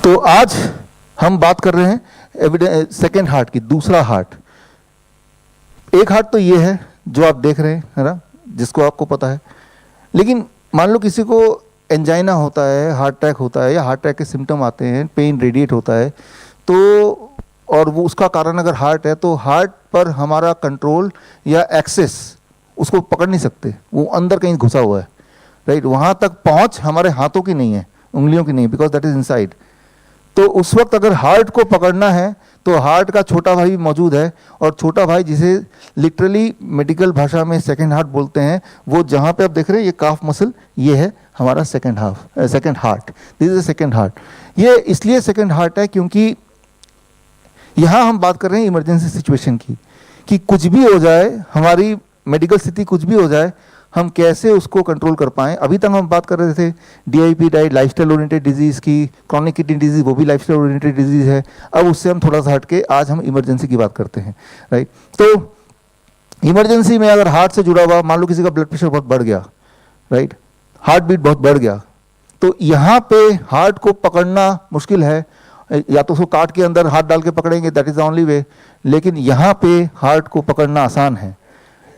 तो आज हम बात कर रहे हैं सेकेंड हार्ट की, दूसरा हार्ट। एक हार्ट तो ये है जो आप देख रहे हैं, है ना, जिसको आपको पता है। लेकिन मान लो किसी को एंजाइना होता है, हार्ट अटैक होता है, या हार्ट अटैक के सिम्टम आते हैं, पेन रेडिएट होता है, तो और वो उसका कारण अगर हार्ट है, तो हार्ट पर हमारा कंट्रोल या एक्सेस उसको पकड़ नहीं सकते, वो अंदर कहीं घुसा हुआ है, राइट। वहाँ तक पहुँच हमारे हाथों की नहीं है, उंगलियों की नहीं, बिकॉज दैट इज इनसाइड। तो उस वक्त अगर हार्ट को पकड़ना है तो हार्ट का छोटा भाई भी मौजूद है, और छोटा भाई जिसे लिटरली मेडिकल भाषा में सेकंड हार्ट बोलते हैं, वो जहाँ पे आप देख रहे हैं ये काफ मसल, ये है हमारा second heart. This is second heart. ये इसलिए सेकंड हार्ट है क्योंकि यहाँ हम बात कर रहे हैं इमरजेंसी सिचुएशन की, कि कुछ भी हो जाए, हमारी मेडिकल स्थिति कुछ भी हो जाए, हम कैसे उसको कंट्रोल कर पाएं। अभी तक हम बात कर रहे थे DIP diet, lifestyle oriented disease की, क्रॉनिक किडनी डिजीज़ वो भी लाइफस्टाइल ओरिएंटेड डिजीज़ है। अब उससे हम थोड़ा सा हट के आज हम इमरजेंसी की बात करते हैं, राइट। तो इमरजेंसी में अगर हार्ट से जुड़ा हुआ, मान लो किसी का ब्लड प्रेशर बहुत बढ़ गया, राइट, हार्ट बीट बहुत बढ़ गया, तो यहाँ पे हार्ट को पकड़ना मुश्किल है। या तो उसको काट के अंदर हाथ डाल के पकड़ेंगे, that is the only way, लेकिन यहाँ पे हार्ट को पकड़ना आसान है।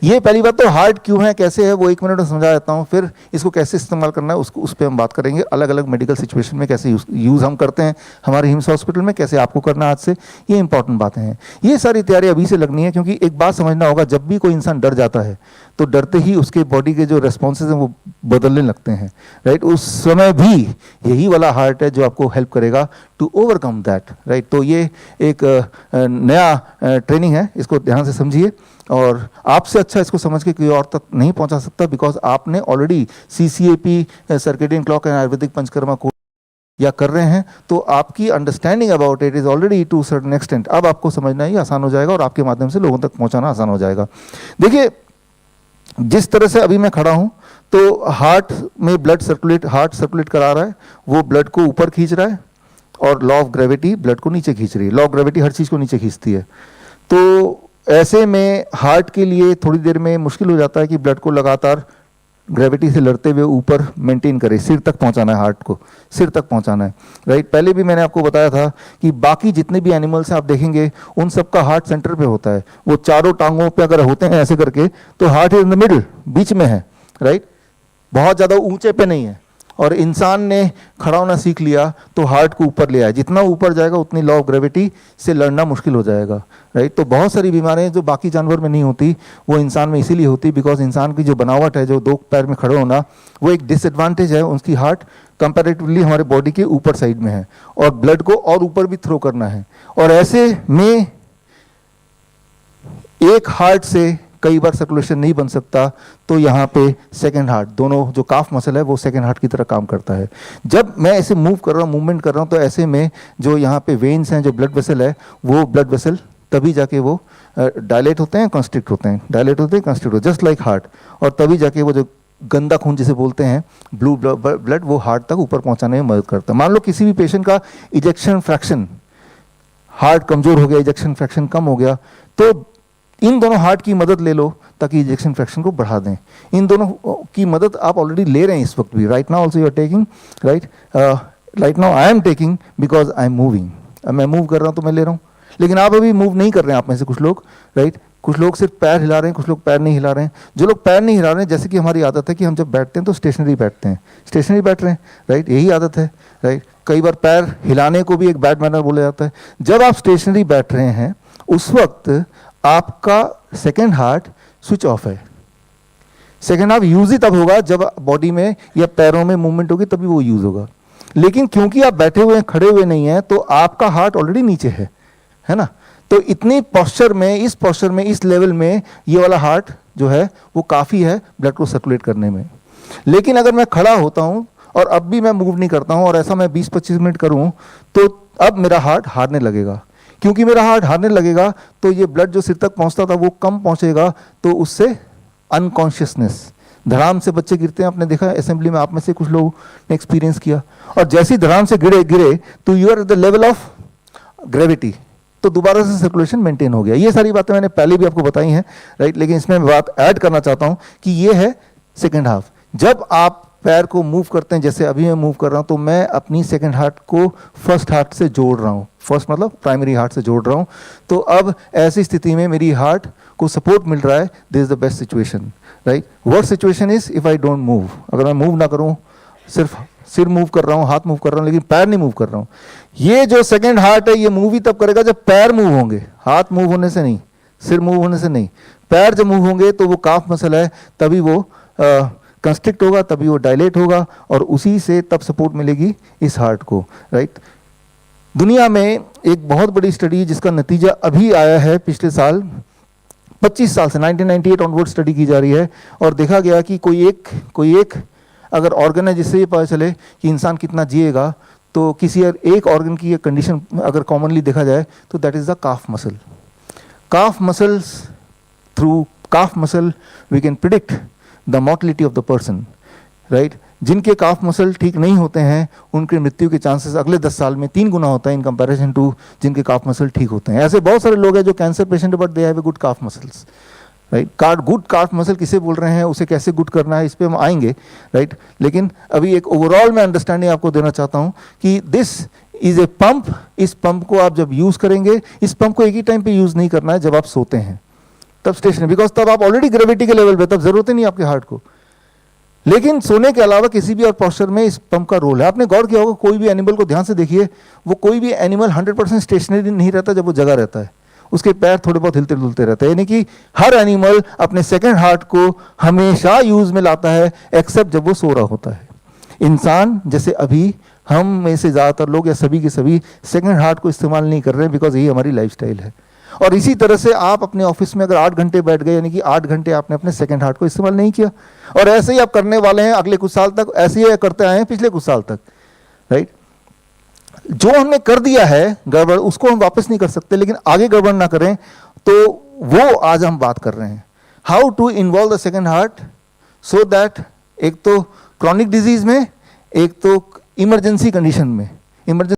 ये पहली बात तो हार्ट क्यों है, कैसे है, वो एक मिनट में समझा देता हूँ। फिर इसको कैसे इस्तेमाल करना है उसको, उस पर हम बात करेंगे। अलग अलग मेडिकल सिचुएशन में कैसे यूज़ हम करते हैं हमारे हिम्स हॉस्पिटल में, कैसे आपको करना है आज से, ये इंपॉर्टेंट बातें हैं। ये सारी तैयारी अभी से लगनी है, क्योंकि एक बात समझना होगा, जब भी कोई इंसान डर जाता है तो डरते ही उसके बॉडी के जो रेस्पॉन्सेज हैं वो बदलने लगते हैं, राइट। उस समय भी यही वाला हार्ट है जो आपको हेल्प करेगा टू ओवरकम दैट, राइट। तो ये एक नया ट्रेनिंग है, इसको ध्यान से समझिए, और आपसे अच्छा इसको समझ के कोई और तक नहीं पहुंचा सकता, बिकॉज आपने already CCAP, circadian clock and Ayurvedic panchakarma course या कर रहे हैं, तो आपकी understanding about it is already to certain extent. अब आपको समझना ही आसान हो जाएगा और आपके माध्यम से लोगों तक पहुंचाना आसान हो जाएगा। देखिए, जिस तरह से अभी मैं खड़ा हूं, तो हार्ट में हार्ट सर्कुलेट करा रहा है, वो ब्लड को ऊपर खींच रहा है, और लॉ ऑफ ग्रेविटी ब्लड को नीचे खींच रही है। लॉ ऑफ ग्रेविटी हर चीज़ को नीचे खींचती है। तो ऐसे में हार्ट के लिए थोड़ी देर में मुश्किल हो जाता है कि ब्लड को लगातार ग्रेविटी से लड़ते हुए ऊपर मेंटेन करे, सिर तक पहुंचाना है, हार्ट को सिर तक पहुंचाना है, राइट। पहले भी मैंने आपको बताया था कि बाकी जितने भी एनिमल्स हैं आप देखेंगे उन सबका हार्ट सेंटर पे होता है। वो चारों टांगों पे अगर होते हैं ऐसे करके, तो heart is in the middle, बीच में है, राइट, बहुत ज़्यादा ऊंचे पे नहीं है। और इंसान ने खड़ा होना सीख लिया तो हार्ट को ऊपर ले आया, जितना ऊपर जाएगा उतनी लॉ ऑफ ग्रेविटी से लड़ना मुश्किल हो जाएगा, राइट। तो बहुत सारी बीमारियां जो बाकी जानवर में नहीं होती वो इंसान में इसीलिए होती, बिकॉज इंसान की जो बनावट है, जो दो पैर में खड़े होना, वो एक डिसएडवांटेज है। उसकी हार्ट कंपैरेटिवली हमारे बॉडी के ऊपर साइड में है, और ब्लड को और ऊपर भी थ्रो करना है। और ऐसे में एक हार्ट से कई बार सर्कुलेशन नहीं बन सकता, तो यहाँ पे सेकंड हार्ट, दोनों जो काफ मसल है वो सेकंड हार्ट की तरह काम करता है। जब मैं ऐसे मूव कर रहा हूँ, मूवमेंट कर रहा हूँ, तो ऐसे में जो यहाँ पे वेन्स हैं, जो ब्लड वेसल है, वो ब्लड वेसल तभी जाके वो डायलेट होते हैं, कंस्ट्रिक्ट होते हैं, डायलेट होते हैं, कंस्ट्रिक्ट होते हैं, जस्ट लाइक हार्ट। और तभी जाके वो जो गंदा खून जिसे बोलते हैं, ब्लू ब्लड, वो हार्ट तक ऊपर पहुँचाने में मदद करता है। मान लो किसी भी पेशेंट का इजेक्शन फ्रैक्शन, हार्ट कमजोर हो गया, इजेक्शन फ्रैक्शन कम हो गया, तो इन दोनों हार्ट की मदद ले लो ताकि इजेक्शन फ्रैक्शन को बढ़ा दें। इन दोनों की मदद आप ऑलरेडी ले रहे हैं इस वक्त भी, right now also you are taking, right. Right now I am taking because I am moving. मैं मूव कर रहा हूँ तो मैं ले रहा हूँ, लेकिन आप अभी मूव नहीं कर रहे हैं, आप में से कुछ लोग, राइट। कुछ लोग सिर्फ पैर हिला रहे हैं, कुछ लोग पैर नहीं हिला रहे हैं। जो लोग पैर नहीं हिला रहे हैं, जैसे कि हमारी आदत है कि हम जब बैठते हैं तो स्टेशनरी बैठते हैं, स्टेशनरी बैठ रहे हैं, राइट, यही आदत है, राइट। कई बार पैर हिलाने को भी एक बैड मैनर बोला जाता है। जब आप स्टेशनरी बैठ रहे हैं उस वक्त आपका सेकेंड हार्ट स्विच ऑफ है। सेकेंड हार्ट यूज ही तब होगा जब बॉडी में या पैरों में मूवमेंट होगी, तभी वो यूज होगा। लेकिन क्योंकि आप बैठे हुए हैं, खड़े हुए नहीं हैं, तो आपका हार्ट ऑलरेडी नीचे है ना। तो इतनी पोस्चर में, इस पोस्चर में, इस लेवल में ये वाला हार्ट जो है वो काफ़ी है ब्लड को सर्कुलेट करने में। लेकिन अगर मैं खड़ा होता हूँ और अब भी मैं मूव नहीं करता हूँ, और ऐसा मैं 20-25 मिनट करूँ, तो अब मेरा हार्ट हारने लगेगा। क्योंकि मेरा हार्ट हारने लगेगा तो ये ब्लड जो सिर तक पहुंचता था वो कम पहुंचेगा, तो उससे अनकॉन्शियसनेस, धड़ाम से बच्चे गिरते हैं, आपने देखा असेंबली में, आप में से कुछ लोगों ने एक्सपीरियंस किया। और जैसे ही धड़ाम से गिरे तो you are at the level of gravity, तो दोबारा से सर्कुलेशन मेंटेन हो गया। ये सारी बातें मैंने पहले भी आपको बताई हैं, राइट। लेकिन इसमें मैं बात ऐड करना चाहता हूं कि ये है सेकेंड हाफ। जब आप पैर को मूव करते हैं, जैसे अभी मैं मूव कर रहा हूँ, तो मैं अपनी सेकंड हार्ट को फर्स्ट हार्ट से जोड़ रहा हूँ, फर्स्ट मतलब प्राइमरी हार्ट से जोड़ रहा हूँ। तो अब ऐसी स्थिति में मेरी हार्ट को सपोर्ट मिल रहा है, this is the best situation, right. Worst situation is if I don't move, अगर मैं मूव ना करूँ, सिर्फ सिर मूव कर रहा हूँ, हाथ मूव कर रहा हूँ, लेकिन पैर नहीं मूव कर रहा हूँ। ये जो सेकंड हार्ट है ये मूव ही तब करेगा जब पैर मूव होंगे, हाथ मूव होने से नहीं, सिर मूव होने से नहीं। पैर जब मूव होंगे तो वो काफ मसल है, तभी वो कंस्ट्रिक्ट होगा, तभी वो डायलेट होगा, और उसी से तब सपोर्ट मिलेगी इस हार्ट को, राइट। दुनिया में एक बहुत बड़ी स्टडी जिसका नतीजा अभी आया है, पिछले साल 25 साल से 1998 ऑनवर्ड स्टडी की जा रही है, और देखा गया कि कोई एक अगर ऑर्गन है जिससे ये पता चले कि इंसान कितना जिएगा, तो किसी एक ऑर्गन की कंडीशन अगर कॉमनली देखा जाए तो that is the calf muscle. Calf muscles, through calf muscle we can predict the mortality of the person, right. जिनके काफ मसल ठीक नहीं होते हैं उनकी मृत्यु के चांसेस अगले 10 साल में 3 गुना होता है इन कंपैरिजन टू जिनके काफ मसल ठीक होते हैं। ऐसे बहुत सारे लोग हैं जो cancer patient but they have a good calf muscles, right. Good calf muscle किसे बोल रहे हैं, उसे कैसे गुड करना है, इस पे हम आएंगे, राइट। लेकिन अभी एक ओवरऑल मैं अंडरस्टैंडिंग आपको देना चाहता हूं कि दिस इज ए पंप। इस पंप को आप जब यूज करेंगे, इस पंप को एक ही टाइम पे यूज नहीं करना है जब आप सोते हैं, तब स्टेशन, बिकॉज तब आप ऑलरेडी ग्रेविटी के लेवल पे, तब जरूरत ही नहीं आपके हार्ट को। लेकिन सोने के अलावा किसी भी और पोस्चर में इस पंप का रोल है। आपने गौर किया होगा, कोई भी एनिमल को ध्यान से देखिए, वो कोई भी एनिमल 100% स्टेशनरी नहीं रहता जब वो जगह रहता है, उसके पैर थोड़े बहुत हिलते डुलते रहते हैं। यानी कि हर एनिमल अपने सेकंड हार्ट को हमेशा यूज में लाता है, एक्सेप्ट जब वो सो रहा होता है। इंसान जैसे अभी हम में से ज्यादातर लोग या सभी के सभी सेकंड हार्ट को इस्तेमाल नहीं कर रहे हैं, बिकॉज यही हमारी लाइफस्टाइल है। और इसी तरह से आप अपने ऑफिस में अगर 8 घंटे बैठ गए, यानी कि 8 घंटे आपने अपने सेकंड हार्ट को इस्तेमाल नहीं किया, और ऐसे ही आप करने वाले हैं अगले कुछ साल तक, ऐसे ही करते आए हैं पिछले कुछ साल तक, राइट। जो हमने कर दिया है गड़बड़, उसको हम वापस नहीं कर सकते, लेकिन आगे गड़बड़ ना करें, तो वो आज हम बात कर रहे हैं। How to involve the second heart so that, एक तो क्रॉनिक डिजीज में, एक तो इमरजेंसी कंडीशन में। इमरजेंसी